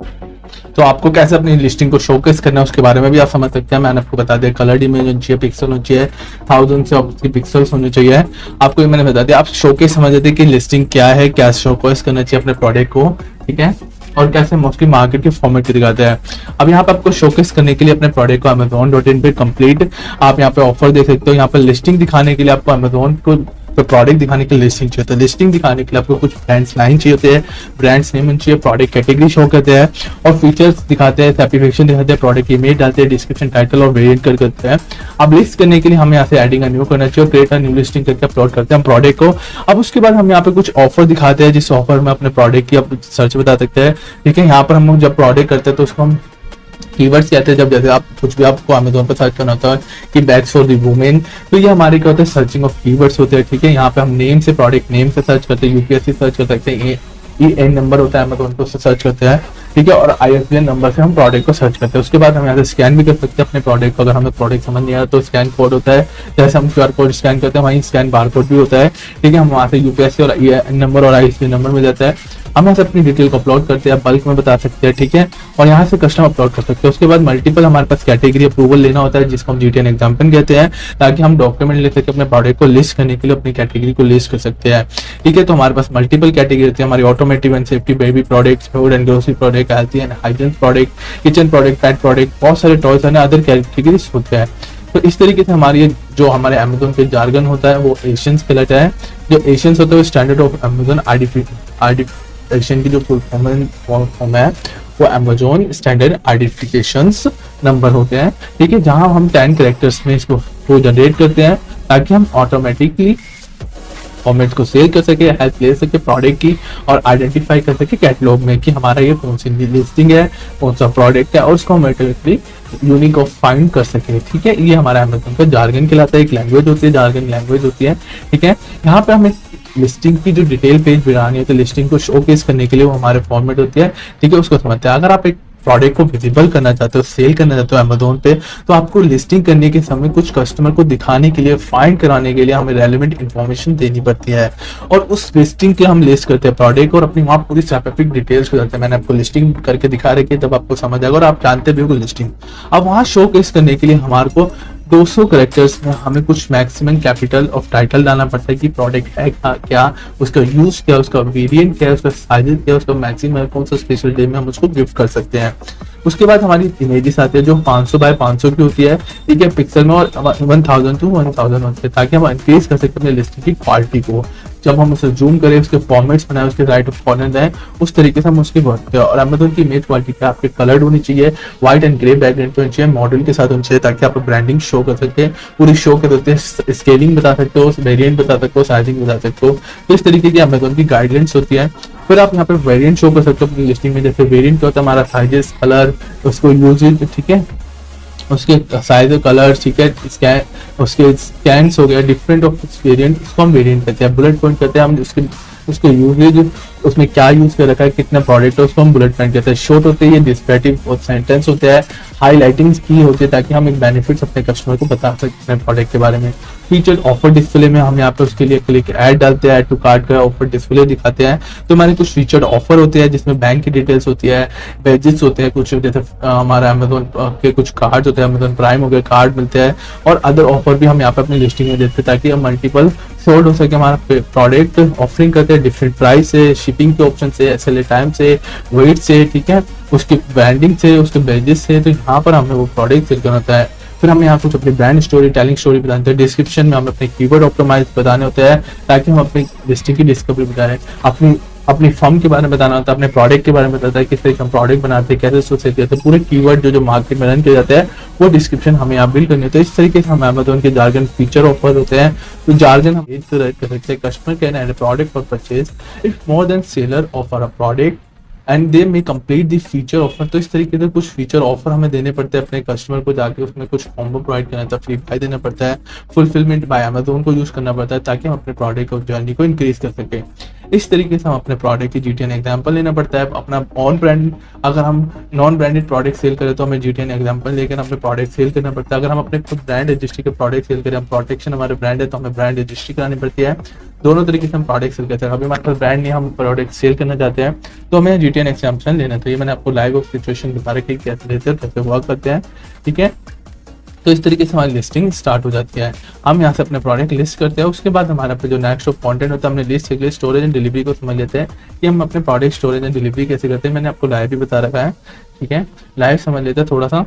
तो आपको कैसे अपनी लिस्टिंग को शोकेस करना है उसके बारे में भी आप समझ सकते हैं। मैंने आपको बता दिया कलर्ड इमेज होनी चाहिए, पिक्सल होनी चाहिए, 1000 से ऑब्वियसली पिक्सल्स होने चाहिए। आपको ये मैंने बता दिया, आप शोकेस समझ जाते कि लिस्टिंग क्या है, क्या शोकेस करना चाहिए अपने प्रोडक्ट को, ठीक है, और कैसे मोस्टली मार्केट के फॉर्मेट के दिखाते हैं। अब यहाँ पे आपको शोकेस करने के लिए अपने प्रोडक्ट को Amazon.in पे कंप्लीट आप यहाँ पे ऑफर देख सकते हो। यहाँ पे लिस्टिंग दिखाने के लिए आपको Amazon को प्रोडक्ट दिखाने के लिए लिस्टिंग चाहिए, तो लिस्टिंग दिखाने के लिए आपको कुछ ब्रांड्स लाइन चाहिए होते हैं, ब्रांड्स नेम चाहिए, प्रोडक्ट कैटेगरी शो करते हैं और फीचर्स दिखाते हैं, सर्टिफिकेशन दिखाते हैं, प्रोडक्ट इमेज डालते हैं, डिस्क्रिप्शन, टाइटल और वेरिएंट करते हैं। अब लिस्ट करने के लिए हमें यहाँ से एडिंग न्यू करना चाहिए, क्रिएट न्यू लिस्टिंग करके अपलोड करते हैं प्रोडक्ट को। अब उसके बाद हम यहाँ पे कुछ ऑफर दिखाते हैं, जिस ऑफर में अपने प्रोडक्ट की आप सर्च बता सकते हैं, ठीक है। यहाँ पर हम जब प्रोडक्ट करते हैं तो उसको हम कीवर्ड्स कहते हैं। जब जैसे आप कुछ भी आपको अमेज़न पर सर्च करना होता है कि बैग्स फॉर द वुमेन, तो ये हमारे क्या होता है, सर्चिंग ऑफ कीवर्ड्स होते हैं, ठीक है। यहाँ पे हम नेम से, प्रोडक्ट नेम से सर्च करते हैं, यूपीएससी सर्च कर सकते हैं, EN नंबर होता है अमेज़न को सर्च करते हैं, ठीक है, और ISBN नंबर से हम प्रोडक्ट को सर्च करते हैं। उसके बाद हम यहाँ से स्कैन भी कर सकते हैं अपने प्रोडक्ट को। अगर हमें प्रोडक्ट समझ नहीं आया तो स्कैन कोड होता है, जैसे हम QR कोड स्कैन करते हैं वहीं स्कैन बार कोड भी होता है, ठीक है। हम वहाँ से यूपीएससी और EN नंबर और ISBN नंबर मिल जाता है। हम यहाँ से अपनी डिटेल को अपलोड करते हैं, बल्क में बता सकते हैं, ठीक है, और यहाँ से कस्टम अपलोड कर सकते हैं। उसके बाद मल्टीपल हमारे पास कैटेगरी अप्रूवल लेना होता है, जिसको हम GTN एग्जाम्पल कहते हैं, ताकि हम डॉक्यूमेंट ले सके अपने प्रोडक्ट को लिस्ट करने के लिए, अपनी कैटेगरी को लिस्ट कर सकते हैं, ठीक है। तो हमारे पास मल्टीपल कैटेगरी होती है हमारी, automotive and safety, baby products, food and grocery product, healthy and hygiene product, kitchen product, pet product, बहुत सारे टॉयज एंड अदर कैटेगरीज होते हैं। तो इस तरीके से हमारी जो हमारे अमेज़न पे जार्गन होता है वो एशियंस कहलाता है। जो एशियंस होता है वो स्टैंडर्ड ऑफ अमेज़न आइडेंटिफिकेशन की जो फुल फॉर्म है वो अमेज़न स्टैंडर्ड आइडेंटिफिकेशंस नंबर होते हैं, ठीक है, जहां हम 10 कैरेक्टर्स में इसको जनरेट करते हैं ताकि हम ऑटोमेटिकली फॉर्मेट को सेल कर सके, हेल्प ले सके प्रोडक्ट की और आइडेंटिफाई कर सके कैटलॉग में कि हमारा ये कौन सी लिस्टिंग है, कौन सा प्रोडक्ट है, और उसको हम ऑटोमेटिकली यूनिक ऑफ फाइंड कर सके, ठीक है। ये हमारा अमेज़न का जार्गन कहलाता है, एक लैंग्वेज होती है, जार्गन लैंग्वेज होती है, ठीक है। यहाँ पे हमें लिस्टिंग की जो डिटेल पेज बनानी है तो लिस्टिंग को शोकेस करने के लिए वो हमारे फॉर्मेट होती है, ठीक है, उसको समझते हैं। अगर आप एक प्रोडक्ट को विजिबल करना चाहते हो, सेल करना चाहते हो अमेज़न पे, तो आपको लिस्टिंग करने के समय कुछ कस्टमर को दिखाने के लिए, फाइंड कराने के लिए हमें रेलेवेंट इंफॉर्मेशन देनी पड़ती है, और उस लिस्टिंग के हम लिस्ट करते हैं प्रोडक्ट और अपनी वहाँ पूरी स्पेसिफिक डिटेल्स को देते हैं। मैंने आपको लिस्टिंग करके दिखा रखी है, तब आपको समझ आएगा और आप जानते भी हो लिस्टिंग। अब वहाँ शोकेस करने के लिए हमारे को 200 कैरेक्टर्स में हमें कुछ मैक्सिमम कैपिटल ऑफ टाइटल डालना पड़ता है कि प्रोडक्ट है क्या, उसका यूज क्या, उसका वेरिएंट क्या है, उसका साइज क्या है, उसका मैक्सिमम कौन सा स्पेशल डे में हम उसको गिफ्ट कर सकते हैं। उसके बाद हमारी इमेजेस आती है जो 500 बाय 500 की होती है, ठीक है, पिक्सल में, और 1000 to 1000 होते हैं, ताकि हम इंक्रीज कर सकते हैं लिस्टिंग की क्वालिटी को। जब हम उसे जूम करें, उसके फॉर्मेट्स बनाए, उसके राइट ऑफ कॉर्नर जाए, उस तरीके से हम उसकी बढ़ते हैं। और अमेज़न की इमेज क्वालिटी क्या आपके कलर्ड होनी चाहिए, व्हाइट एंड ग्रे बैकग्राउंड पे होनी चाहिए, मॉडल के साथ होनी चाहिए, ताकि आप ब्रांडिंग शो कर सकते हैं, पूरी शो कर सकते हैं, स्केलिंग बता सकते हो, वेरिएंट बता सकते हो, साइजिंग बता सकते हो। तो इस तरीके की अमेज़न की गाइडलाइंस होती है। फिर आप यहाँ पे वेरिएंट शो कर सकते हो अपनी लिस्टिंग में, जैसे वेरिएंट क्या होता है हमारा साइजेस, कलर, उसको यूजेज, ठीक है, उसके साइज, कलर, ठीक है, स्कैन, उसके स्कैन्स हो गया, डिफरेंट ऑफ वेरिएंट, उसको हम वेरिएंट कहते हैं। बुलेट पॉइंट कहते हैं हम उसके यूजेज, उसमें क्या यूज कर रखा है, कितना प्रोडक्ट है, उसको हम बुलेट पॉइंट कहते हैं। शॉर्ट होते हैं ये, डिस्क्रिप्टिव और सेंटेंस होते हैं, हाईलाइटिंग की होती है ताकि हम एक बेनिफिट्स अपने कस्टमर को बता सकते हैं प्रोडक्ट के बारे में। फीचर्ड ऑफर डिस्प्ले में हम यहाँ पे उसके लिए क्लिक ऐड डालते हैं, ऐड टू कार्ट का ऑफर डिस्प्ले दिखाते हैं। तो हमारे कुछ फीचर्ड ऑफर होते हैं जिसमें बैंक की डिटेल्स होती है, बेजिस होते हैं, कुछ जैसे हमारा अमेज़न के कुछ कार्ड होते हैं, अमेज़न प्राइम हो गए, कार्ड मिलते हैं, और अदर ऑफर भी हम यहाँ पे अपनी लिस्टिंग में देते हैं ताकि हम मल्टीपल सोल्ड हो सके हमारा प्रोडक्ट। ऑफरिंग करते हैं डिफरेंट प्राइस से, शिपिंग के ऑप्शन से, SLA टाइम से, वेट से, ठीक है, उसके ब्रांडिंग से, उसके बेजिस से। तो यहाँ पर हमें वो प्रोडक्ट सेल करना होता है। फिर हम यहाँ कुछ अपनी ब्रांड स्टोरी, टेलिंग स्टोरी बताते हैं। डिस्क्रिप्शन में हमें अपने कीवर्ड ऑप्टिमाइज बताने होते हैं ताकि हम अपनी लिस्टिंग की डिस्कवरी बताएं, अपनी फर्म के बारे में बताना होता है, अपने प्रोडक्ट के बारे में बताता है, किस तरीके हम प्रोडक्ट बनाते हैं, कैसे सोच करते हैं, पूरे कीवर्ड जो मार्केट में रन किए जाते हैं वो डिस्क्रिप्शन हमें यहाँ बिल्ड करनी होती है। इस तरीके से हम अमेज़न के जार्गन फीचर ऑफर होते हैं। तो जार्गन हम कर सकते हैं, customer can add a product for purchase if more than seller offer a product and they may complete the feature offer. तो इस तरीके से कुछ फीचर ऑफर हमें देने पड़ते हैं अपने कस्टमर को, जाके उसमें कुछ कॉम्बो प्रोवाइड करना होता है, फ्री बाय देना पड़ता है, फुलफिलमेंट बाय अमेज़न को यूज करना पड़ता है ताकि हम अपने प्रोडक्ट को जर्नी को इंक्रीज कर सकें। इस तरीके से हम अपने प्रोडक्ट की GTN एग्जाम्पल लेना पड़ता है। अपना ऑन ब्रांड, अगर हम नॉन ब्रांडेड प्रोडक्ट सेल करें तो हमें GTN एग्जाम्पल लेकर अपने प्रोडक्ट सेल करना पड़ता है। अगर हम अपने खुद ब्रांड रजिस्ट्री के प्रोडक्ट सेल करें, हम प्रोटेक्शन हमारे ब्रांड है तो हमें ब्रांड रजिस्ट्री करानी पड़ती है। दोनों तरीके से हम प्रोडक्ट सेल करते हैं। अभी हमारे पास ब्रांड नहीं, हम प्रोडक्ट सेल करना चाहते हैं तो हमें GTN एग्जाम्पशन लेना चाहिए। मैंने आपको लाइव सिचुएशन बता रखी है कैसे लेते हैं, कैसे वर्क करते हैं, ठीक है। तो इस तरीके से हमारी लिस्टिंग स्टार्ट हो जाती है। हम यहाँ से अपने प्रोडक्ट लिस्ट करते हैं, उसके बाद हमारा पे जो नेक्स्ट कंटेंट होता है हमने लिस्ट के लिए स्टोरेज एंड डिलीवरी को समझ लेते हैं कि हम अपने प्रोडक्ट स्टोरेज एंड डिलीवरी कैसे करते हैं। मैंने आपको लाइव भी बता रखा है, ठीक है। लाइव समझ लेते हैं थोड़ा सा।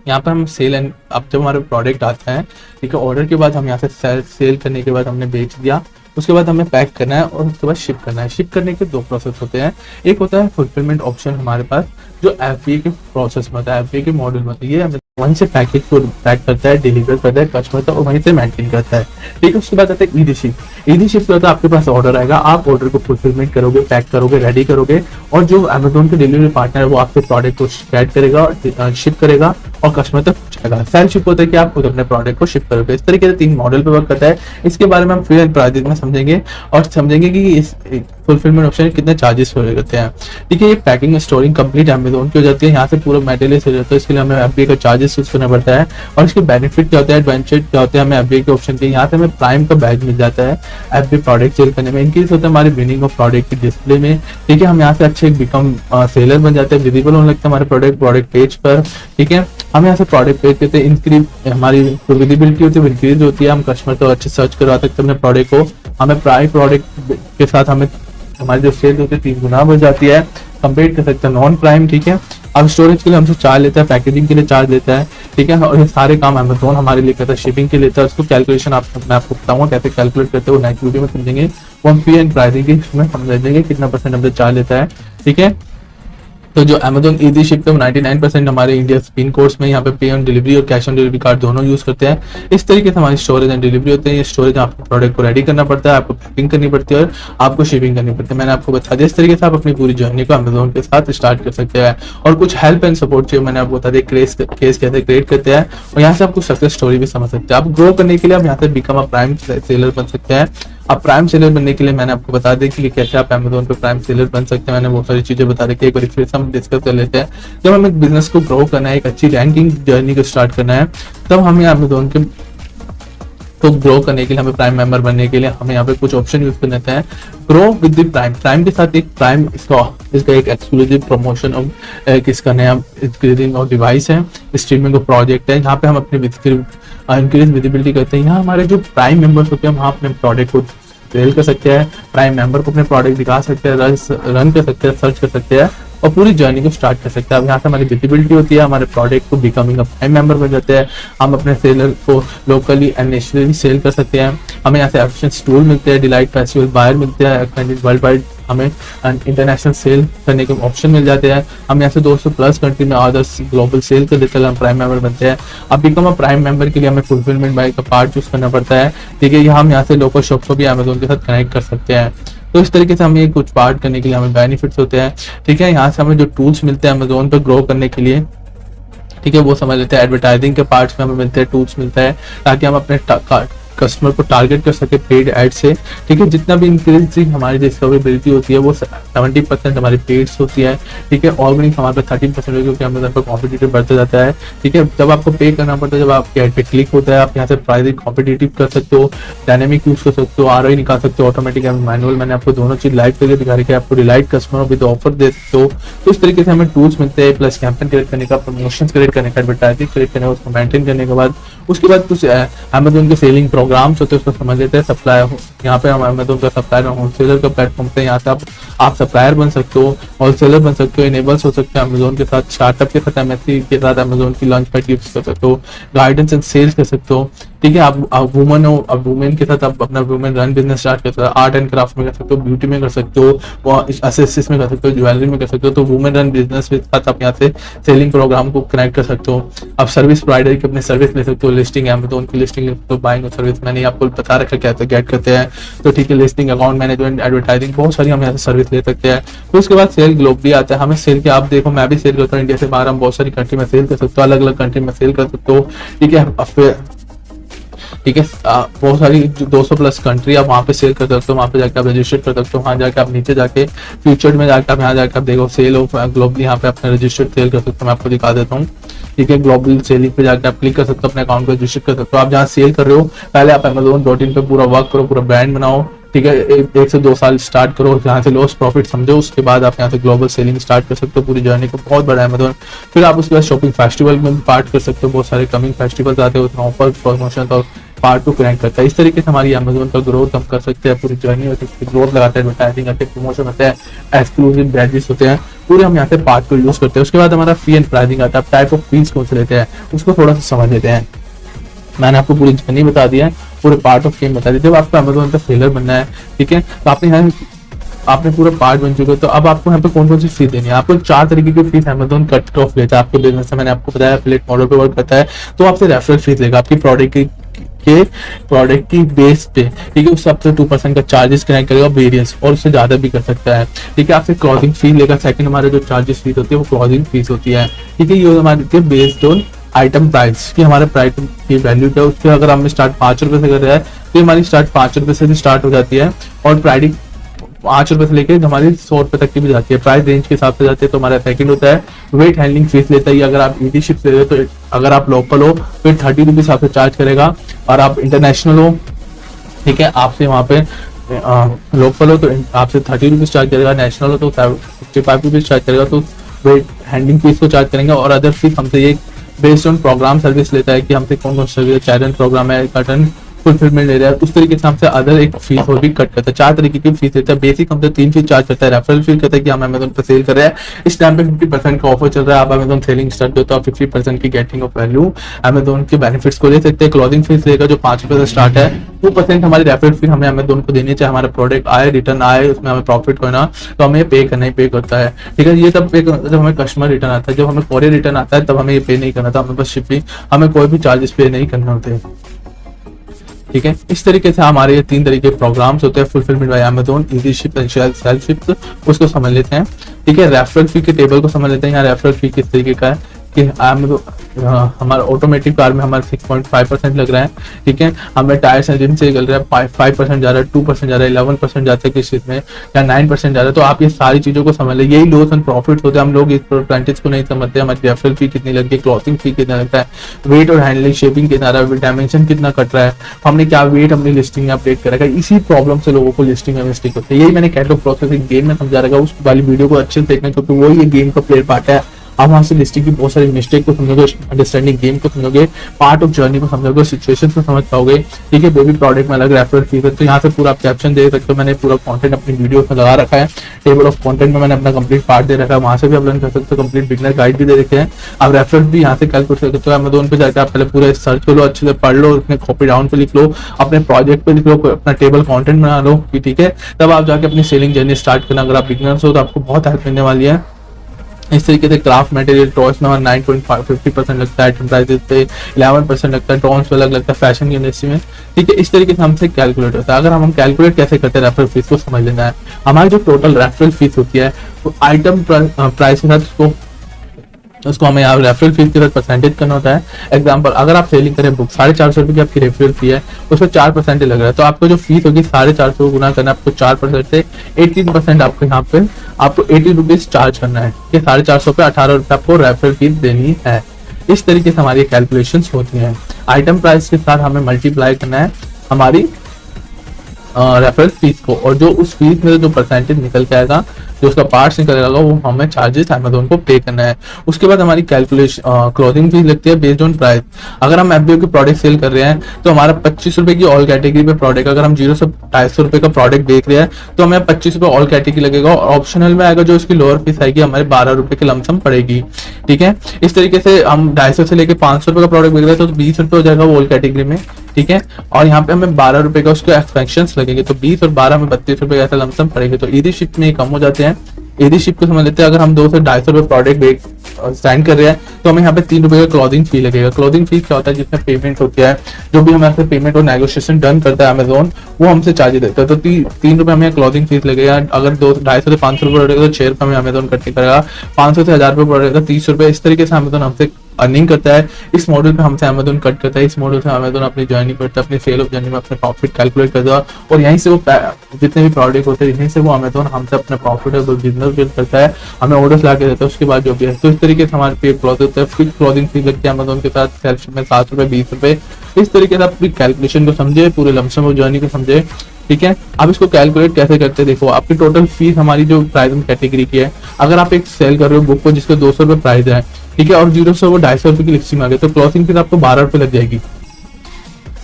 यहाँ पर हम सेल एंड अब जब हमारे प्रोडक्ट आता है, ठीक है, ऑर्डर के बाद हम यहाँ से सेल करने के बाद हमने बेच दिया, उसके बाद हमें पैक करना है और उसके बाद शिप करना है। शिप करने के 2 प्रोसेस होते हैं, एक होता है फुलफिलमेंट ऑप्शन हमारे पास जो FBA के प्रोसेस में होता है, FBA के मॉड्यूल में होता है। ये हमें वहीं से पैकेज को पैक करता है, डिलीवर करता है कस्टमर तक और वहीं से मेंटेन करता है, ठीक है। उसके बाद आता है ईजी शिप। ईजी शिप क्या होता है, आपके पास ऑर्डर आएगा, आप ऑर्डर को फुलफिलमेंट करोगे, पैक करोगे, रेडी करोगे और जो अमेजोन के डिलीवरी पार्टनर है वो आपके प्रोडक्ट को ऐड करेगा और शिप करेगा और कस्टमर तक पहुंचाएगा। सेल शिप होता है कि आप खुद अपने प्रोडक्ट को शिप करोगे। इस तरीके से 3 मॉडल पे वर्क करता है। इसके बारे में हम फ्री एंड प्राइजेस में समझेंगे और समझेंगे कि इस फुलफिलमेंट ऑप्शन कितने चार्जेस हो करते हैं, ठीक है। ये पैकिंग स्टोरिंग कंप्लीट अमेजोन की हो जाती है, यहाँ से पूरा मटेरियल से जाता है, इसके लिए हमें FBA का चार्जेस यूज करना पड़ता है। और इसके बेनिफिट क्या होता है, एडवांटेज क्या होते हैं हमें FBA के ऑप्शन के, यहाँ से हमें प्राइम का बैज मिल जाता है FBA प्रोडक्ट सेल करने में। इंक्रीज होता है हमारी बिनिंग ऑफ प्रोडक्ट की डिस्प्ले में, ठीक है। हम यहाँ से अच्छे बिकम सेलर बन जाते हैं, विजिबल होने लगता है हमारे प्रोडक्ट पेज पर, ठीक है। हम यहाँ से प्रोडक्ट पेज कहते हैं, इंक्रीज हमारी विजिबिलिटी होती है, इंक्रीज होती है, हम कस्टमर तो अच्छे सर्च करवा सकते हैं अपने प्रोडक्ट को। हमें प्राइम प्रोडक्ट के साथ हमें हमारी जो सेल होती है 3 गुना बढ़ जाती है, कंपेयर कर सकते हैं नॉन प्राइम, ठीक है। अब स्टोरेज के लिए हमसे चार्ज लेता है, पैकेजिंग के लिए चार्ज लेता है, ठीक है। और ये सारे काम अमेजोन हमारे लिए करता है, शिपिंग के लिए लेता है। उसको कैलकुलेशन मैं आपको बताऊंगा कैसे कैलकुलेट करते हैं, वो नेक्स्ट वीडियो में समझेंगे। वो हम फी एंड प्राइसिंग की इसमें समझ लेंगे कितना % हमसे चार्ज लेता है, ठीक है। तो जो अमेजोन ईजी शिप है 99% हमारे इंडिया पिन कोड्स में यहाँ पे पे ऑन डिलीवरी और कैश ऑन डिलीवरी कार्ड दोनों यूज करते हैं। इस तरीके से हमारी स्टोरेज एंड डिलीवरी होते हैं। ये स्टोरेज आपको प्रोडक्ट को रेडी करना पड़ता है, आपको पैकिंग करनी पड़ती है और आपको शिपिंग करनी पड़ती है। मैंने आपको बता दिया इस तरीके से आप अपनी पूरी जर्नी को अमेजोन के साथ स्टार्ट कर सकते हैं। और कुछ हेल्प एंड सपोर्ट चाहिए मैंने आपको बता दिया, केस कैसे क्रिएट करते हैं और यहाँ से आप कुछ सक्सेस स्टोरी भी समझ सकते हैं। आप ग्रो करने के लिए आप यहाँ से बिकम अ प्राइम सेलर बन सकते हैं। आप प्राइम सेलर बनने के लिए मैंने आपको बता दिया कि कैसे आप अमेजोन पे प्राइम सेलर बन सकते हैं। मैंने बहुत सारी चीजें बता रखी है, एक बार फिर से हम डिस्कस कर लेते हैं। जब हमें बिजनेस को ग्रो करना है, एक अच्छी रैंकिंग जर्नी को स्टार्ट करना है, तब हमें अमेजोन के तो ग्रो करने के लिए हमें प्राइम मेंबर बनने के लिए हमें यहाँ पे कुछ ऑप्शन यूज करने हैं। ग्रो विद द प्राइम के साथ एक प्राइम इसका एक एक्सक्लूसिव प्रमोशन ऑफ किसका नया इंक्रीजिंग ऑफ डिवाइस है, स्ट्रीमिंग ऑफ प्रोजेक्ट है, जहाँ पे हम अपनी इंक्रीज विजिबिलिटी करते हैं। यहाँ हमारे जो प्राइम मेंबर्स होते हैं वहाँ अपने प्रोडक्ट को सेल कर सकते हैं, प्राइम मेंबर को अपने प्रोडक्ट दिखा सकते हैं, रन कर सकते हैं, सर्च कर सकते हैं और पूरी जर्नी को स्टार्ट कर सकते हैं। अब यहाँ से हमारी विजिबिलिटी होती है, हमारे प्रोडक्ट को बिकमिंग अ प्राइम मेंबर बन जाते हैं। हम अपने सेलर को लोकली एंड नेशनली सेल कर सकते हैं। हमें यहाँ से एफिशिएंट टूल मिलते हैं, डिलाइट फेस्टिवल बायर मिलते हैं, वर्ल्ड वाइड हमें इंटरनेशनल सेल करने के ऑप्शन मिल जाते हैं। हम यहाँ से 200+ कंट्री में अदर्स ग्लोबल सेल कर देते हैं, हम प्राइम मेंबर बनते हैं। अब बिकम अ प्राइम मेंबर के लिए हमें फुलफिलमेंट बाय का पार्ट चूज करना पड़ता है, ठीक है। हम यहाँ से लोकल शॉप को भी अमेजोन के साथ कनेक्ट कर सकते हैं। तो इस तरीके से हमें कुछ पार्ट करने के लिए हमें बेनिफिट्स होते हैं, ठीक है। यहाँ से हमें जो टूल्स मिलते हैं अमेजोन पे ग्रो करने के लिए, ठीक है, वो समझ लेते हैं। एडवर्टाइजिंग के पार्ट्स में हमें मिलते हैं, टूल्स मिलता है ताकि हम अपने कस्टमर को टारगेट कर सके पेड एड से, ठीक है। जितना भी इंक्रीजिंग हमारी डिस्कवरेबिलिटी होती है वो 70% हमारी पेड्स होती है, ठीक है। ऑर्गेनिक हमारे पास 13% होगी क्योंकि अमेजन पर कॉम्पिटिटिव बढ़ता जाता है, ठीक है। जब आपको पे करना पड़ता है, जब आपके एड पे क्लिक होता है, आप यहाँ से प्राइसिंग कॉम्पिटिटिव कर सकते हो, डायनेमिक यूज कर सकते हो, ROI निकाल सकते हो, ऑटोमेटिक मैनुअल। मैंने आपको दोनों चीज लाइव करके दिखा रही है, आपको डिलाइट कस्टमर विद ऑफर दे सकते हो। तो इस तरीके से हमें टूल्स मिलते हैं, प्लस कैंपेन क्रिएट करने का, प्रमोशन क्रिएट करने का, एडवर्टाइजिंग क्रिएट करने का, उसको मेंटेन करने के बाद उसके बाद कुछ अमेजोन के सेलिंग प्रोग्राम्स होते हैं, उसको समझ लेते हैं। सप्लायर यहाँ पे हम अमेजोन का सप्लायर होलसेलर का प्लेटफॉर्म पे, यहाँ से आप सप्लायर बन सकते हो, होलसेलर बन सकते हो, इनेबल्स हो सकते हैं अमेजोन के साथ, स्टार्टअप के साथ, MSC के साथ अमेजोन की लॉन्च पैड यूज कर सकते हो, गाइडेंस एंड सेल्स कर सकते हो, ठीक है। आप वुमन हो, अब वुमेन के साथ आप अपना वुमेन रन बिजनेस स्टार्ट कर सकते हो, आर्ट एंड क्राफ्ट में कर सकते हो, ब्यूटी में कर सकते हो, एसेसरीज में कर सकते हो, ज्वेलरी में कर सकते हो। तो वुमेन रन बिजनेस के साथ आप यहाँ से सेलिंग प्रोग्राम को कनेक्ट कर सकते हो। आप सर्विस प्रोवाइडर की अपनी सर्विस ले सकते हो, लिस्टिंग अमेजोन की लिस्टिंग, तो बाइंग और सर्विस मैंने आपको बता रखा कैसे गेट करते हैं, तो ठीक है। लिस्टिंग, अकाउंट मैनेजमेंट, एडवर्टाइजिंग, बहुत सारी हम यहाँ से सर्विस ले सकते हैं। तो उसके बाद सेल ग्लोबली आता है, हमें सेल के, आप देखो मैं भी सेल करता हूँ इंडिया से बाहर, हम बहुत सारी कंट्री में सेल कर सकते हो, अलग अलग कंट्री में सेल कर सकते हो, ठीक है। ठीक है, बहुत सारी 200+ कंट्री आप वहाँ पे सेल कर सकते हो, वहाँ पे जाके आप रजिस्टर कर सकते हो। वहाँ जाके आप नीचे जाके फ्यूचर में जाके आप यहाँ जाके आप देखो सेल ऑफ ग्लोबली, यहाँ पे अपने रजिस्टर्ड सेल कर सकते हो। मैं आपको दिखा देता हूँ, ठीक है। ग्लोबल सेलिंग पे जाके आप क्लिक कर सकते हो, अपने अकाउंट को रजिस्टर कर सकते हो। आप जहाँ सेल कर रहे हो, पहले आप Amazon.in पे पूरा वर्क करो, पूरा ब्रांड बनाओ, ठीक है, 1 से 2 साल स्टार्ट करो, यहाँ से लॉस प्रॉफिट समझो, उसके बाद आप यहाँ से ग्लोबल सेलिंग स्टार्ट कर सकते हो पूरी जर्नी को, बहुत बड़ा है अमेजोन। फिर आप उसके बाद शॉपिंग फेस्टिवल में भी पार्ट कर सकते हो, बहुत सारे कमिंग फेस्टिवल्स आते हैं, उसमें ऑफर प्रमोशन और पार्ट 2 क्रैंक करता है। इस तरीके से हमारी अमेजोन का ग्रोथ हम कर सकते हैं, पूरी जर्नी होती है, ग्रोथ लगाते हैं, एडवर्टाइजिंग आते हैं, प्रमोशन होते हैं, एक्सक्लूसिव बैजेस होते हैं, पूरे हम यहाँ से पार्ट को यूज करते हैं। उसके बाद हमारा फी एंड प्राइसिंग आता है, टाइप ऑफ फीस कौन से लेते हैं उसको थोड़ा सा समझ लेते हैं। मैंने आपको पूरी जर्नी बता दिया है, पूरे पार्ट ऑफ गेम बता दिया। जब आपको अमेजोन का सेलर बनना है, ठीक है, तो आपने पूरा पार्ट बन चुके हो, तो अब आपको यहाँ पे कौन कौन सी फीस देनी है। आपको 4 तरीके की फीस अमेजोन कट ऑफ लेता है आपके बिजनेस से, मैंने आपको बताया एफिलिएट मॉडल पे वर्क करता है, तो आपसे रेफरल फीस लेगा आपकी प्रोडक्ट की बेस पे, ठीक है, उससे आपसे 2% का चार्जेस कनेक्ट करेगा वेरियंस, और उससे ज्यादा भी कर सकता है, ठीक है। आपसे क्लॉथिंग फीस लेगा, सेकंड हमारे जो चार्जेस फीस होती है वो क्लॉथिंग फीस होती है, ठीक है। ये हमारे बेस्ड ऑन आइटम प्राइस की, हमारे प्राइस की वैल्यू क्या है उसके, अगर हम स्टार्ट 5 रुपए से कर रहे हैं तो हमारी स्टार्ट 5 रुपए से भी स्टार्ट हो जाती है, और प्राइडिंग 5 रुपए से लेकर हमारी 100 रुपए तक की भी जाती है, प्राइस रेंज के हिसाब से जाती है। तो हमारा सेकंड होता है वेट हैंडलिंग फीस लेता है, अगर आप ईडी शिप ले रहे हो तो अगर आप लोकल हो तो 30 रुपीज आपसे चार्ज करेगा, और आप इंटरनेशनल हो, ठीक है, आपसे वहाँ पे लोकल हो तो आपसे 30 रुपीज चार्ज करेगा, नेशनल हो तो 55 रुपीज चार्ज करेगा, तो वेट हैंडलिंग फीस को चार्ज करेंगे। और अदर फीस हमसे ये बेस्ड ऑन प्रोग्राम सर्विस लेता है कि हमसे कौन कौन सर्विस, चैलेंज प्रोग्राम है, कर्टन फुलफिलमेंट ले रहा है, उस तरीके से हमसे अदर एक फीस और भी कट करता है। 4 तरीके की फीस लेता है, बेसिक हमसे 3 फीस चार्ज करता है, रेफरल फीस कहता है कि हम अमेजोन पर सेल कर रहे हैं, इस टाइम पे 50% का ऑफर चल रहा है, आप अमेजोन सेलिंग स्टार्ट करते हो तो आप 50% की गेटिंग ऑफ वैल्यू अमेजोन के बेनिफिट्स को ले सकते हैं। क्लॉथिंग फीस लेगा जो 5 रुपए से स्टार्ट है, 2% हमारी रेफरल फीस हमें अमेजोन को देनी चाहिए, हमारा प्रोडक्ट आए, रिटर्न आए, उसमें हमें प्रॉफिट होना, तो हमें पे करना ही पे करता है, ठीक है। ये तब पे जब हमें कस्टमर रिटर्न आता है, जब हमें कोरियर रिटर्न आता है तब हमें ये पे नहीं करना था, हमें बस शिपिंग, हमें कोई भी चार्जेस पे नहीं करने होते हैं, ठीक है। इस तरीके से हमारे ये 3 तरीके के प्रोग्राम्स होते हैं, fulfilment bye Amazon, easy ship and self ship, उसको समझ लेते हैं, ठीक है। रेफरल फी के टेबल को समझ लेते हैं। यहाँ रेफरल फी किस तरीके का है कि हमारा ऑटोमेटिक कार में हमारा 6.5% लग रहा है, ठीक है। हमें टायर्स एंड रिम से निकल रहा है 5% जा रहा है, 2% जा रहा है, 11% जाता है किस चीज में, या 9% जा रहा है। तो आप ये सारी चीजों को समझ ले, यही लॉस एंड प्रॉफिट होते हैं। हम लोग इस परसेंटेज को नहीं समझते, हमारी रेफरल फी कितनी लगती है, क्लॉथिंग फी कितना लगता है, वेट और हैंडलिंग शेपिंग कितना रहा है, डायमेंशन कितना कट रहा है, हमने क्या वेट अपनी लिस्टिंग में अपडेट करा है। इसी प्रॉब्लम से लोगों को लिस्टिंग में मिस्टेक होती है। यही मैंने कैटलॉग प्रोसेसिंग गेम में समझा रखा है, उस वाली वीडियो को अच्छे से देखना, क्योंकि वो ये गेम का प्लेयर पार्ट है। आप वहां से लिस्टिंग की बहुत सारी मिस्टेक को समझोगे, अंडरस्टैंडिंग गेम को समझोगे, पार्ट ऑफ जर्नी को समझोगे, सिचुएशन को समझ पाओगे, ठीक है। बेबी प्रोडक्ट में अलग रेफरल फीस है, तो यहाँ से पूरा आप कैप्शन दे सकते हो। मैंने पूरा कंटेंट अपनी वीडियो में लगा रखा है, टेबल ऑफ कंटेंट में मैंने अपना कंप्लीट पार्ट दे रखा है, वहां से भी आप लर्न कर सकते हो, कंप्लीट बिगनर गाइड भी दे रखे हैं। आप रेफरल भी यहाँ से कैलकुलेट कर सकते हो। अमेजोन पे जाकर आप पहले पूरा सर्च कर लो, अच्छे से पढ़ लो, अपने कॉपी डाउन पे लिख लो, अपने प्रोजेक्ट पे लिख लो, अपना टेबल कंटेंट बना लो, ठीक है। तब आप जाके अपनी सेलिंग जर्नी स्टार्ट करना। अगर आप बिगनर्स हो तो आपको बहुत हेल्प मिलने वाली है। इस तरीके से क्राफ्ट मटेरियल टॉयस में हमारा 9.50% लगता है, एंटरप्राइजेस पे 11% लगता है, टॉन्स पे अलग लगता है, फैशन की इंडस्ट्री में, ठीक है। इस तरीके से हमसे कैलकुलेट होता है। अगर हम कैलकुलेट कैसे करते हैं रेफरल फीस को समझ लेना है। हमारी जो टोटल रेफरल फीस होती है वो आइटम प्राइस के साथ उसको हमें यहाँ रेफरल फीस के साथ परसेंटेज करना होता है। एग्जांपल, अगर आप सेलिंग करें बुक 450 रुपये की आपकी रेफरल फी है, उस पर 4% लग रहा है, तो आपको जो फीस होगी 450 को गुना करना, आपको 4% से 18% आपको यहाँ पे आपको 80 रुपीज चार्ज करना है, कि 450 पे 18 रुपये आपको रेफरल फीस देनी है। इस तरीके से हमारी कैलकुलेशन होती है। आइटम प्राइस के साथ हमें मल्टीप्लाई करना है हमारी रेफरल फीस को, और जो उस फीस में जो परसेंटेज निकल के आएगा, जो उसका पार्ट्स निकल आएगा, वो हमें चार्जेस अमेजोन को पे करना है। उसके बाद हमारी कैलकुलेशन क्लोथिंग फीस लगती है बेस्ड ऑन प्राइस। अगर हम एफबीओ के प्रोडक्ट सेल कर रहे हैं तो हमारा 25 रुपए की ऑल कैटेगरी पे प्रोडक्ट, अगर हम 0 से 250 रुपए का प्रोडक्ट बेच रहे हैं तो हमें 25 रुपए ऑल कैटेगरी लगेगा, और ऑप्शनल में आएगा जो इसकी लोअर फीस आएगी हमारे 12 रुपए की लमसम पड़ेगी, ठीक है। इस तरीके से हम 250 से लेकर 500 रुपए का प्रोडक्ट बेच रहे हैं तो 20 रुपए हो जाएगा ऑल कैटेगरी में, ठीक है। और यहाँ पे हमें 12 रुपए का उसके एक्सपेंशन लगेंगे, तो 20 और 12 में 32 रुपए ऐसा लमसम पड़ेगा। तो ईजी शिप में कम हो जाते हैं। ईजी शिप को समझ लेते हैं। अगर हम 200 से 250 रुपए प्रोडक्ट स्टैंड कर रहे हैं तो हमें यहाँ पे 3 रुपए का क्लोथिंग फी लगेगा। क्लोथिंग फी क्या होता है, जिसमें पेमेंट होती है, जो भी हमारे पेमेंट और नेगोशिएशन डन करता है अमेजोन, वो हमसे चार्ज देता है। तो 3 रुपए हमें क्लोथिंग फीस लगेगा। अगर 250 से 500 रुपए पड़ेगा तो 6 रुपए हमें अमेजोन कट करेगा। 500 से 1000 रुपए पड़ेगा 30 रुपए। इस तरीके से अमेजोन हमसे अर्निंग करता है। इस मॉडल पे हमसे अमेजोन कट करता है। इस मॉडल से अमेजोन अपनी जर्नी करता है, अपनी सेल ऑफ जर्नी में अपने प्रॉफिट कैलकुलेट करता है, और यहीं से वो जितने भी प्रोडक्ट होते हैं यहीं से वो अमेजोन हमसे अपने प्रॉफिट और बिजनेस बिल्ड करता है, हमें ऑर्डर्स ला के देता है। उसके बाद जो भी है, तो इस तरीके से हमारे पे क्लॉथ होता है। फिक्स क्लॉथिंग फीस लगती है अमेजोन के साथ, सेल्फ में 7 रुपए 20 रुपए। इस तरीके से आप पूरी कैलकुलेशन को समझे, पूरे लमसम और जर्नी को समझे, ठीक है। आप इसको कैलकुलेट कैसे करते हैं, देखो आपकी टोटल फीस हमारी जो प्राइस कैटेगरी की है, अगर आप एक सेल कर रहे हो बुक को जिसके 200 रुपये प्राइस है, ठीक है, और 0 से वो 250 रुपये की लिस्टिंग आ गई, तो क्लोजिंग फीस आपको 12 रुपये लग जाएगी।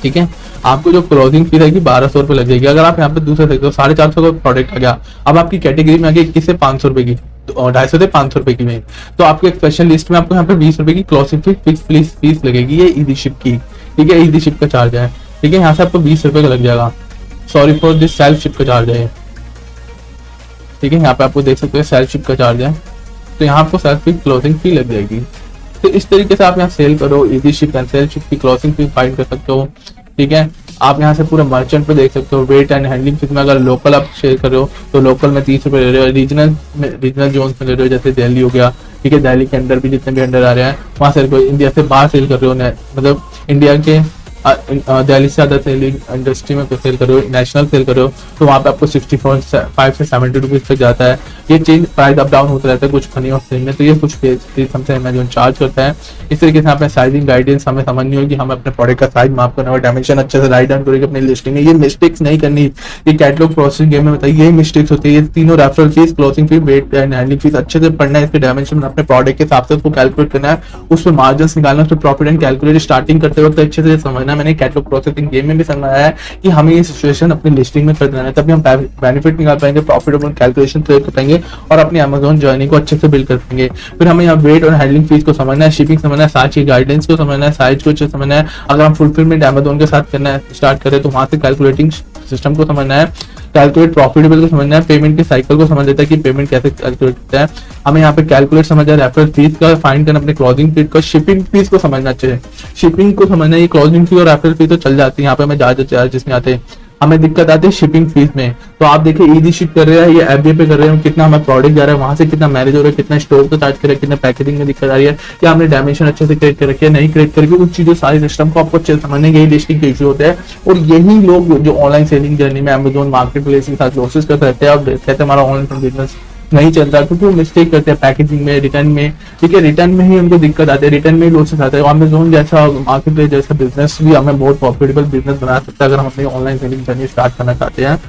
ठीक है, आपको जो क्लोजिंग फीस आएगी 1200 रुपये लग जाएगी। अगर आप यहाँ पे दूसरे देखते हो 450 का प्रोडक्ट आ गया, अब आपकी कैटेगरी में आ गई 21 से 500 रुपए की, 250 से 500 रुपए की में, तो आपके स्पेशल लिस्ट में आपको यहाँ पे 20 रुपए की क्लोजिंग फीस लगेगी, ये इजी शिप की। ठीक है, इजी शिप का चार्ज है। ठीक है, यहाँ से आपको 20 रुपए का लग जाएगा, sorry for this self ship का चार्ज है। ठीक है, यहाँ पे आपको देख सकते हो सेल्फ शिप का चार्ज है, तो यहाँ आपको सेल्फ क्लोजिंग फी लग जाएगी। तो इस तरीके से आप यहाँ सेल करो, easy ship and self ship की क्लोजिंग फी फाइंड कर सकते हो। ठीक है, आप यहाँ से पूरा मर्चेंट पे देख सकते हो, वेट एंड हैंडलिंग फीस में अगर लोकल आप शेयर कर रहे हो तो लोकल में 30 रुपए ले रहे हो, रीजनल जोन में ले रहे हो, जैसे दिल्ली हो गया। ठीक है, दिल्ली के अंदर भी जितने भी अंडर आ रहे हैं वहाँ सेल करो। इंडिया से बाहर सेल कर रहे हो, मतलब इंडिया के दिल्ली से ज्यादा सेलिंग इंडस्ट्री में सेल कर रहे हो, नेशनल सेल कर रहे हो, तो वहाँ पे आपको 65 से 70 रुपीज तक जाता है। ये चेंज प्राइस अप डाउन होता रहता है कुछ फनी और सेल में, तो ये कुछ हमसे अमेजोन चार्ज करता है। इस तरीके से आपने साइजिंग गाइडेंस हमें समझनी होगी, हमें अपने प्रोडक्ट का साइज माप करना और डायमेंशन अच्छे से राइट डाउन करके अपनी लिस्टिंग में ये मिस्टेक्स नहीं करनी। ये कैटलॉग प्रोसेसिंग गेम में बताइए यही मिस्टेक्स होती है। ये तीनों referral fees, closing fees, weight and handling fees अच्छे से पढ़ना है, इसके डायमेंशन अपने प्रोडक्ट के हिसाब से उसको कैलकुलेट करना है, उस पर मार्जिन निकालना, उस पर प्रॉफिट एंड कैलकुलेट स्टार्टिंग करते वक्त अच्छे से समझना है। मैंने कैटलॉग प्रोसेसिंग गेम में भी समझाया है कि हमें ये सिचुएशन अपनी लिस्टिंग में कर देना है, तभी हम बेनिफिट निकाल पाएंगे, प्रॉफिटेबल कैलकुलेशन कर पाएंगे और अपनी अमेजोन जर्नी को अच्छे से बिल्ड कर पाएंगे। फिर हमें यहाँ वेट और हैंडलिंग फीस को समझना है, शिपिंग समझना है, साथ ही गाइडेंस को समझना है, साइज को अच्छे समझना है। अगर हम फुलफिलमेंट अमेजोन के साथ करना है स्टार्ट करें तो वहां से कैलकुलेटिंग सिस्टम को समझना है, कैलकुलेट प्रॉफिटेबल को समझना है, पेमेंट के साइकिल को समझ लेता है कि पेमेंट कैसे कैलकुलेट होता है। हमें यहाँ पे कैलकुलेट समझना है, रेफरल फीस का फाइंड करना, अपने क्लोजिंग फीस का, शिपिंग फीस को समझना चाहिए, शिपिंग को समझना है। ये क्लोजिंग फी और रेफरल फीस तो चल जाती है, यहाँ पे हमें ज्यादा चार्जेस नहीं आते, हमें दिक्कत आती है शिपिंग फीस में। तो आप देखिए इजी शिप कर रहे हैं, ये एफबी पे कर रहे हैं, कितना हमें प्रोडक्ट जा रहा है, वहां से कितना मैनेज हो रहा है, कितना स्टोर को चार्ज कर रहा है, कितना पैकेजिंग में दिक्कत आ रही है, या हमने डायमेंशन अच्छे से क्रिएट कर रखी है, नहीं क्रिएट करके, उस चीजों सारी सिस्टम को आपको अच्छे से समझने के लिस्टिंग के इशू होते हैं। और यही लोग जो ऑनलाइन सेलिंग जर्नी में अमेजोन मार्केट प्लेस के साथ लॉसेस करते रहते हैं और कहते हैं हमारा ऑनलाइन बिजनेस नहीं चल रहा, क्योंकि वो मिस्टेक करते हैं पैकेजिंग में, रिटर्न में। ठीक है, रिटर्न में ही उनको दिक्कत आती है, रिटर्न में ही लॉसेस आते हैं। अमेजोन जैसा मार्केट प्लेस जैसा बिजनेस भी हमें बहुत प्रॉफिटेबल बिजनेस बना सकता है अगर हम अपनी ऑनलाइन सेलिंग जर्नी स्टार्ट करना चाहते हैं।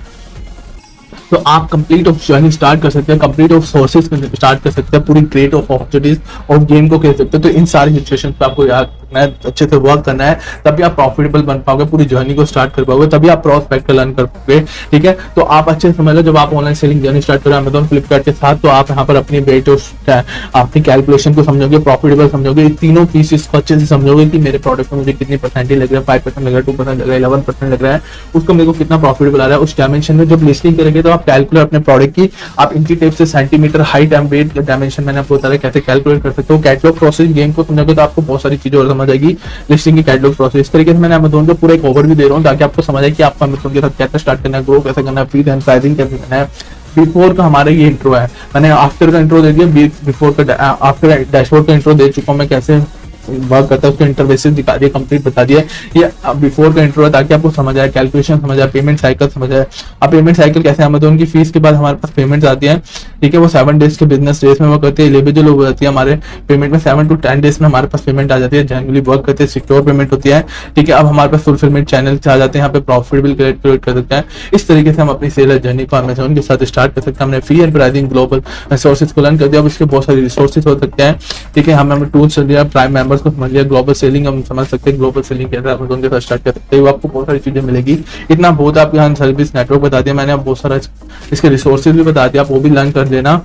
तो आप कंप्लीट ऑफ जर्नी स्टार्ट कर सकते हैं, कंप्लीट ऑफ सोर्सेज स्टार्ट कर सकते हैं, पूरी create of opportunities of game को कह सकते हैं। तो इन सारी सिचुएशन पे आपको याद रखना है, अच्छे से वर्क करना है, तभी आप प्रॉफिटेबल बन पाओगे, पूरी जर्नी को स्टार्ट कर पाओगे, तभी आप प्रॉस्पेक्ट लर्न कर पाओगे। ठीक है, तो आप अच्छे से समझ लो, जब आप ऑनलाइन सेलिंग जर्नी स्टार्ट करो अमेजोन फ्लिपकार्ट के साथ, तो आप यहाँ पर अपनी वेट और अपनी कैलकुलेशन को समझोगे, प्रॉफिटेबल समझोगे, तीनों पीसेस को अच्छे से समझोगे कि मेरे प्रोडक्ट में मुझे कितनी परसेंटेज लग रहा है, 5% लग रहा है, 2% लग रहा है, 11% लग रहा है, उसको मेरे को कितना प्रॉफिटेबल आ रहा है। उस डायमेंशन में जब लिस्टिंग करेंगे तो आप कैलकुलेट अपने प्रोडक्ट की, आप इंची टेप से centimetre, height and weight dimension मैंने आपको बताया कैसे कैलकुलेट कर सकते हो। कैटलॉग प्रोसेस गेम को समझोगे तो आपको बहुत सारी चीजें और समझ आएगी लिस्टिंग की कैटलॉग प्रोसेस। इस तरीके से मैंने अमेजोन को पूरा एक ओवरव्यू दे रहा हूँ ताकि आपको समझ आए कि आपको अमेजोन के साथ कैसे स्टार्ट करना है, ग्रो कैसे करना है, फीस एंड प्राइसिंग कैसे करना है। बिफोर का हमारा ये इंट्रो है, मैंने आफ्टर का इंट्रो दे दिया, बिफोर का आफ्टर डैशबोर्ड का इंट्रो दे चुका हूँ मैं, कैसे वर्क करता है उसके इंटरफेसेस दिखा दिए, कंप्लीट बता दिया। ये बिफोर का इंट्रो है ताकि आपको समझ आए, कैलकुलेशन समझ आए, पेमेंट साइकिल समझ आए। अब पेमेंट साइकिल कैसे, अमेजोन की फीस के बाद हमारे पास पेमेंट्स आती है। ठीक है, वो 7 डेज के बिजनेस डेज में वर्क करती है, इंडिविजुअल हो जाती है हमारे पेमेंट में 7 to 10 डेज में हमारे पास पेमेंट आ जाती है, जनरली वर्क करते हैं, सिक्योर पेमेंट होती है। ठीक है, अब हमारे पास फुलफिलमेंट चैनल आ जाते हैं, यहाँ पे प्रॉफिटेबल क्रिएट कर सकते हैं। इस तरीके से हम अपनी सेलर जर्नी को अमेजोन के साथ स्टार्ट कर सकते हैं। हमने fee and pricing global resources को लर्न कर दिया, अब इसके बहुत सारे रिसोर्सेज हो सकते हैं। ठीक है, हमें टूल्स दिया, प्राइम मेंबर्स को समझ लिया, ग्लोबल सेलिंग हम समझ सकते हैं, ग्लोबल सेलिंग कैसे अमेजोन के साथ स्टार्ट कर सकते हैं, आपको बहुत सारी चीजें मिलेगी। इतना बहुत आपको यहाँ सर्विस नेटवर्क बता दिया मैंने, अब बहुत सारा इसके रिसोर्सेज भी बता दिया, आप वो भी लर्न कर लेना।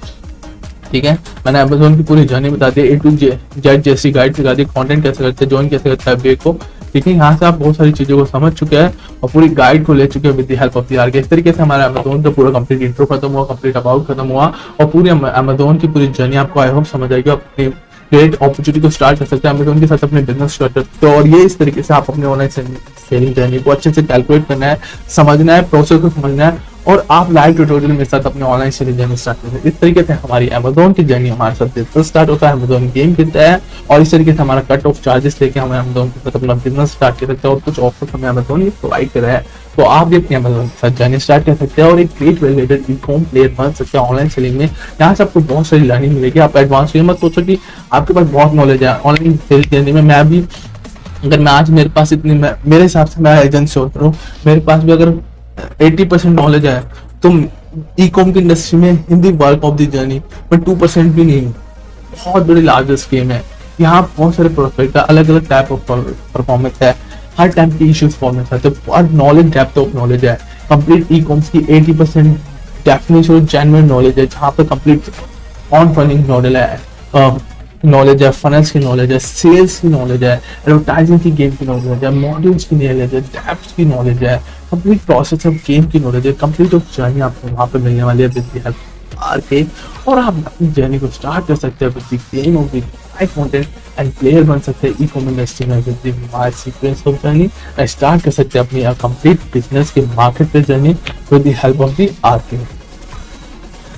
ठीक है, मैंने अमेजोन की पूरी जर्नी बता दी, A to Z जैसी गाइड सिखा दी, कंटेंट कैसे करते हैं, ज्वाइन कैसे करता है वेब को। ठीक है, यहाँ से आप बहुत सारी चीजों को समझ चुके हैं और पूरी गाइड को ले चुके हैं with the help of the Arge. इस तरीके से हमारा अमेजोन का पूरा कंप्लीट इंट्रो खत्म हुआ, कंप्लीट अबाउट खत्म हुआ और पूरी अमेजोन की पूरी जर्नी आपको आई होप समझ आएगी। अपनी ग्रेट अपॉर्चुनिटी को स्टार्ट कर सकते हैं, अमेजोन के साथ अपने बिजनेस स्टार्ट कर सकते हो। और ये इस तरीके से आप अपने ऑनलाइन सेलिंग जर्नी को अच्छे से कैलकुलेट करना है, समझना है, प्रोसेस को समझना है और आप लाइव ट्यूटोरियल मेरे साथ अपने ऑनलाइन सेलिंग जर्नी स्टार्ट करते हैं। इस तरीके से हमारी अमेजोन की जर्नी हमारे साथ बिजनेस स्टार्ट होता है, अमेजोन गेम खेलता है और इस तरीके से हमारा कट ऑफ चार्जेस लेके हमें अमेजोन के साथ अपना बिजनेस स्टार्ट कर सकते हैं और कुछ ऑफर हमें अमेजोन प्रोवाइड कर रहा है। तो आप भी अपने अमेजोन के साथ जर्नी स्टार्ट कर सकते हैं और एक ग्रेट वैलिडेटेड ई-कॉम प्लेयर बन सकते हैं ऑनलाइन सेलिंग में। यहाँ से आपको बहुत सारी लर्निंग मिलेगी। आप एडवांस ये मत सोचो कि आपके पास बहुत नॉलेज है ऑनलाइन सेल जर्नी में। मैं भी अगर मैं आज मेरे पास इतनी मेरे हिसाब से मैं एजेंट सोच रहा हूँ, मेरे पास भी अगर 80% नॉलेज है, तुम ई कॉम की इंडस्ट्री में in the work of the journey but 2% भी नहीं, बहुत बड़ी लार्जेस्ट गेम है। यहाँ बहुत सारे प्रोस्पेक्ट है, अलग अलग टाइप ऑफ परफॉर्मेंस है, हर टाइप की इश्यूज फॉर्मेंस है, तो बहुत नॉलेज, डेप्थ ऑफ नॉलेज है। कंप्लीट ई कॉम्स की 80% डेफिनेशन और जेन्युइन नॉलेज है, जहाँ पर कंप्लीट ऑन फनिंग नॉलेज है, नॉलेज है, फनल्स की नॉलेज है, सेल्स की नॉलेज है, एडवर्टाइजिंग की गेम की नॉलेज है, मॉड्यूल्स की नॉलेज है, डेप्थ की नॉलेज है, कंप्लीट प्रोसेस ऑफ गेम की नॉलेज है, कंप्लीट ऑफ जर्नी आपको वहाँ पे मिलने वाली है विद द हेल्प आरके। और आप अपनी जर्नी को स्टार्ट कर सकते हैं with the game of the my content and player बन सकते हैं ई कॉमर्स इंडस्ट्री में with the my sequence of journey, start कर सकते हैं अपनी कंप्लीट बिजनेस के मार्केट पे journey with the help of the RK.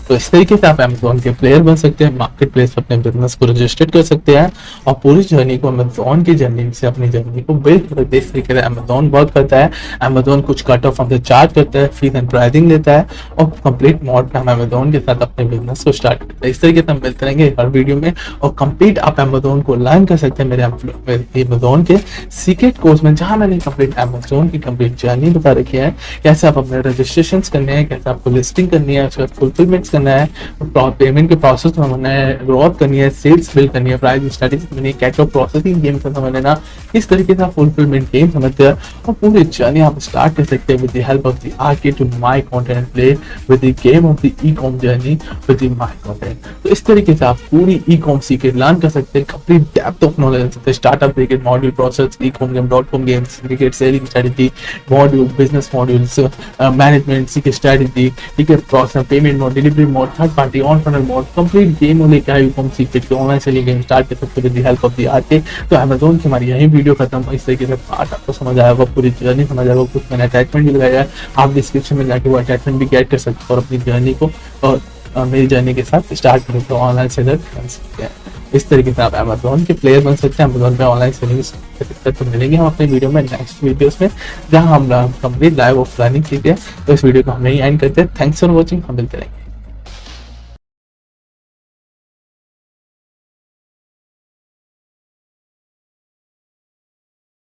तो इस तरीके से आप अमेजोन के प्लेयर बन सकते हैं, मार्केट प्लेस अपने बिजनेस को रजिस्टर कर सकते हैं और पूरी जर्नी को अमेजोन की जर्नी से अपनी जर्नी को बिल्ड कर सकते हैं। इस तरीके से अमेजोन वर्क करता है। अमेजोन कुछ कट ऑफ हमसे चार्ज करता है, फीस एंड प्राइसिंग लेता है और कंप्लीट मोड पे हम अमेजोन के साथ अपने बिजनेस को स्टार्ट करते हैं। इस तरीके से हम मिलते रहेंगे हर वीडियो में और कंप्लीट आप अमेजोन को लर्न कर सकते हैं मेरे अमेजोन के सीक्रेट कोर्स में, जहां मैंने कंप्लीट अमेजोन की कंप्लीट जर्नी बता रखी है, कैसे आप अपने रजिस्ट्रेशन करने हैं, कैसे आपको लिस्टिंग करनी है, उसके बाद फुलफिलमेंट करना है, पेमेंट के प्रोसेस में समझना है, ग्रोथ करनी है, सेल्स बिल्ड करनी है, प्राइस स्ट्रेटजी करनी है, कैटलॉग प्रोसेसिंग गेम का समझ लेना, इस तरीके से आप फुलफिलमेंट गेम समझते हैं और पूरी जर्नी आप स्टार्ट कर सकते हैं with the help of the RK to my content play with the game of the e com journey with the my content. तो इस तरीके से आप पूरी ई कॉम सीक्रेट लर्न कर सकते हैं, कंप्लीट डेप्थ ऑफ नॉलेज सकते हैं, startup cricket module process, e com game, dot com games, cricket selling strategy module, business modules, management secret strategy, ठीक है, process, payment mode, delivery mode, third party, on funnel mode, complete game हो लेके आई com secret के online selling game start कर सकते हैं with the help of the RK. तो अमेजोन की हमारी यही वीडियो खत्म। इस तरीके से पार्ट आपको समझ आया होगा, पूरी जर्नी समझ आया होगा, कुछ मैंने अटैचमेंट भी लगाया है, आप डिस्क्रिप्शन में जाके वो अटैचमेंट भी गेट कर सकते हो और अपनी जर्नी को और मेरी जर्नी के साथ स्टार्ट कर सकते हो, ऑनलाइन सेलर बन सकते हैं। इस तरीके से आप अमेजोन के प्लेयर बन सकते हैं, अमेजोन पे ऑनलाइन सेलिंग तो मिलेंगे हम अपने वीडियो में नेक्स्ट वीडियोस में, जहां हम कंप्लीट लाइव ऑफ लर्निंग सीखे। तो इस वीडियो को हम यही एंड करते हैं। थैंक्स फॉर वॉचिंग, हम मिलते रहेंगे।